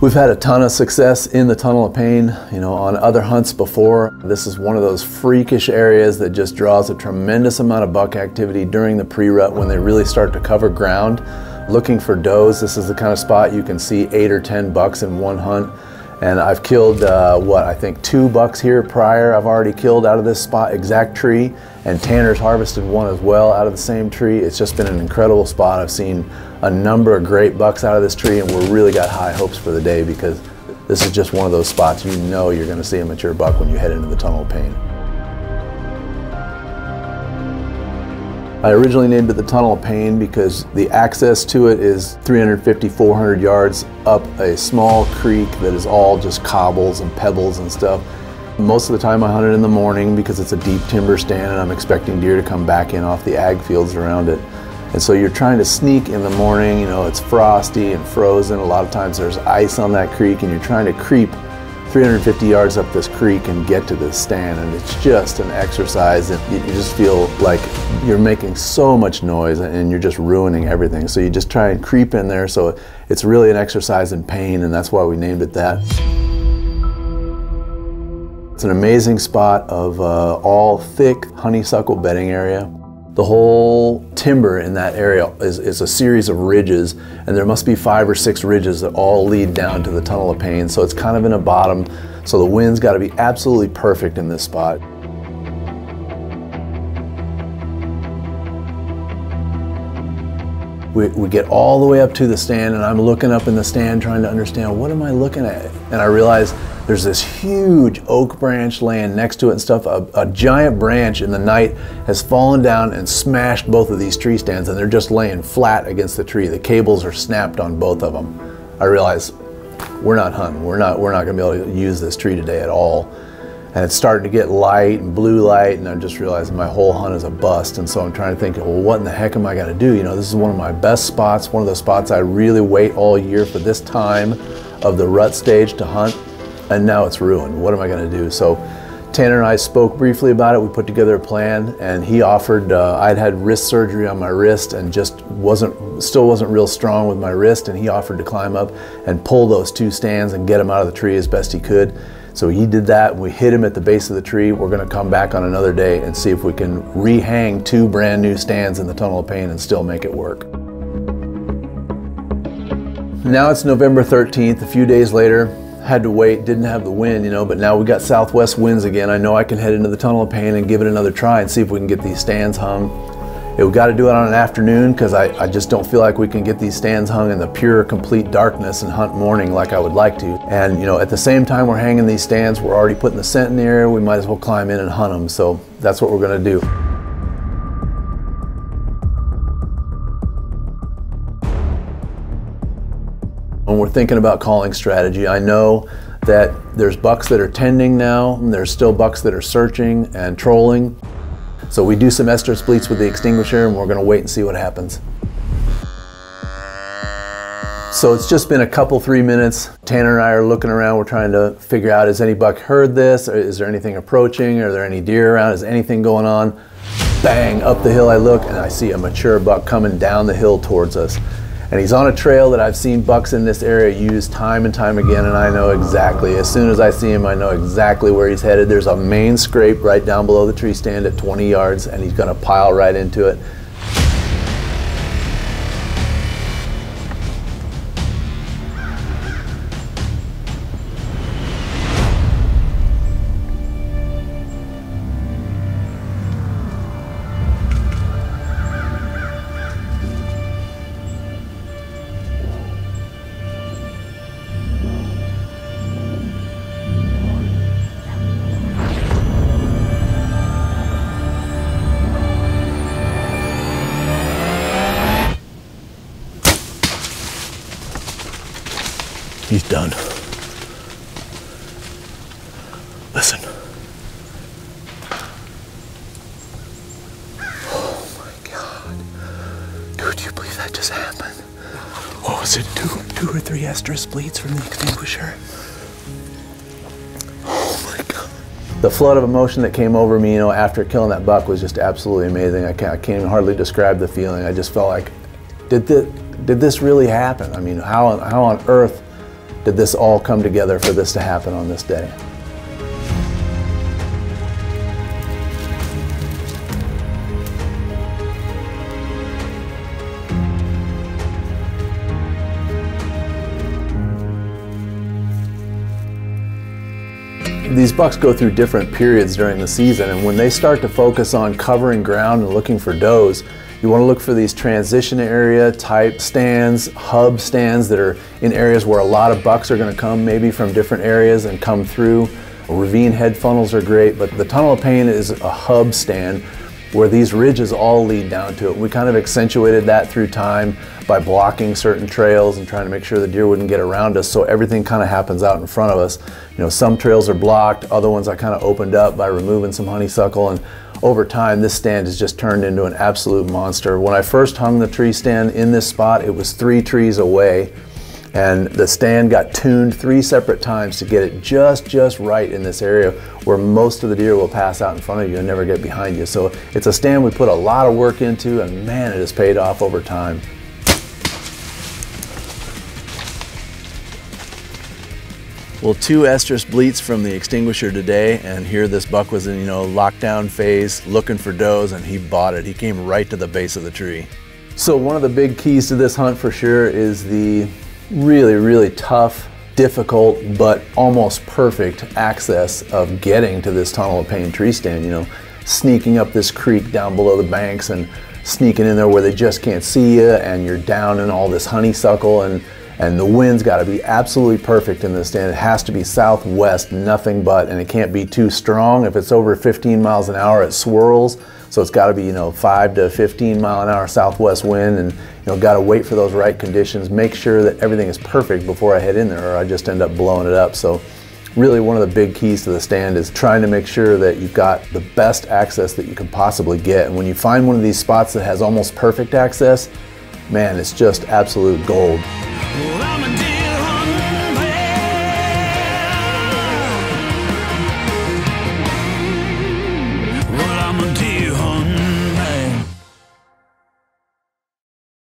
We've had a ton of success in the Tunnel of Pain, you know, on other hunts before. This is one of those freakish areas that just draws a tremendous amount of buck activity during the pre-rut when they really start to cover ground. Looking for does, this is the kind of spot you can see 8 or 10 bucks in one hunt. And I've killed, I think 2 bucks here prior. I've already killed out of this spot, exact tree, and Tanner's harvested one as well out of the same tree. It's just been an incredible spot. I've seen a number of great bucks out of this tree, and we're really got high hopes for the day because this is just one of those spots you know you're gonna see a mature buck when you head into the Tunnel of Pain. I originally named it the Tunnel of Pain because the access to it is 350, 400 yards up a small creek that is all just cobbles and pebbles and stuff. Most of the time I hunt it in the morning because it's a deep timber stand and I'm expecting deer to come back in off the ag fields around it. And so you're trying to sneak in the morning, you know, it's frosty and frozen. A lot of times there's ice on that creek and you're trying to creep 350 yards up this creek and get to this stand, and it's just an exercise, and you just feel like you're making so much noise and you're just ruining everything. So you just try and creep in there, so it's really an exercise in pain, and that's why we named it that. It's an amazing spot of all thick honeysuckle bedding area. The whole timber in that area is a series of ridges, and there must be 5 or 6 ridges that all lead down to the Tunnel of Pain. So it's kind of in a bottom, so the wind's got to be absolutely perfect in this spot. We get all the way up to the stand, and I'm looking up in the stand trying to understand, what am I looking at? And I realize there's this huge oak branch laying next to it and stuff. A giant branch in the night has fallen down and smashed both of these tree stands, and they're just laying flat against the tree. The cables are snapped on both of them. I realize we're not hunting. We're not gonna be able to use this tree today at all. And it's starting to get light and blue light, and I'm just realizing my whole hunt is a bust. And so I'm trying to think, well, what in the heck am I gonna do? You know, this is one of my best spots, one of the spots I really wait all year for this time of the rut stage to hunt, and now it's ruined. What am I gonna do? So Tanner and I spoke briefly about it. We put together a plan, and he offered, I'd had wrist surgery on my wrist and just still wasn't real strong with my wrist, and he offered to climb up and pull those 2 stands and get them out of the tree as best he could. So he did that. We hit him at the base of the tree. We're gonna come back on another day and see if we can rehang 2 brand new stands in the Tunnel of Pain and still make it work. Now it's November 13th, a few days later. Had to wait, didn't have the wind, you know, but now we got southwest winds again. I know I can head into the Tunnel of Pain and give it another try and see if we can get these stands hung. We've got to do it on an afternoon because I just don't feel like we can get these stands hung in the pure, complete darkness and hunt morning like I would like to. And, you know, at the same time we're hanging these stands, we're already putting the scent in the air. We might as well climb in and hunt them. So that's what we're going to do. When we're thinking about calling strategy, I know that there's bucks that are tending now, and there's still bucks that are searching and trolling. So we do some estrus bleats with the extinguisher, and we're gonna wait and see what happens. So it's just been a couple, 3 minutes. Tanner and I are looking around. We're trying to figure out, has any buck heard this? Or is there anything approaching? Are there any deer around? Is anything going on? Bang, up the hill I look, and I see a mature buck coming down the hill towards us. And he's on a trail that I've seen bucks in this area use time and time again, and I know exactly, as soon as I see him, I know exactly where he's headed. There's a main scrape right down below the tree stand at 20 yards, and he's gonna pile right into it. He's done. Listen. Oh my God. Dude, do you believe that just happened? What was it, two or three estrus bleats from the extinguisher? Oh my God. The flood of emotion that came over me, you know, after killing that buck was just absolutely amazing. I can't even hardly describe the feeling. I just felt like, did this really happen? I mean, how on earth did this all come together for this to happen on this day. These bucks go through different periods during the season, and when they start to focus on covering ground and looking for does, you want to look for these transition area type stands, hub stands that are in areas where a lot of bucks are going to come maybe from different areas and come through. Ravine head funnels are great, but the Tunnel of Pain is a hub stand where these ridges all lead down to it. We kind of accentuated that through time by blocking certain trails and trying to make sure the deer wouldn't get around us, so everything kind of happens out in front of us. You know, some trails are blocked, other ones I kind of opened up by removing some honeysuckle, and over time this stand has just turned into an absolute monster. When I first hung the tree stand in this spot, it was 3 trees away, and the stand got tuned 3 separate times to get it just right in this area where most of the deer will pass out in front of you and never get behind you. So it's a stand we put a lot of work into, and man, it has paid off over time. Well, 2 estrus bleats from the extinguisher today, and here this buck was in, lockdown phase, looking for does, and he bought it. He came right to the base of the tree. So one of the big keys to this hunt for sure is the really tough, difficult, but almost perfect access of getting to this Tunnel of Pain tree stand. Sneaking up this creek down below the banks and sneaking in there where they just can't see you, and you're down in all this honeysuckle, and the wind's got to be absolutely perfect in this stand. It has to be southwest, nothing but, and it can't be too strong. If it's over 15 miles an hour, it swirls. So it's got to be, 5 to 15 mile an hour southwest wind, and got to wait for those right conditions. Make sure that everything is perfect before I head in there, or I just end up blowing it up. So really one of the big keys to the stand is trying to make sure that you've got the best access that you can possibly get. And when you find one of these spots that has almost perfect access, man, it's just absolute gold.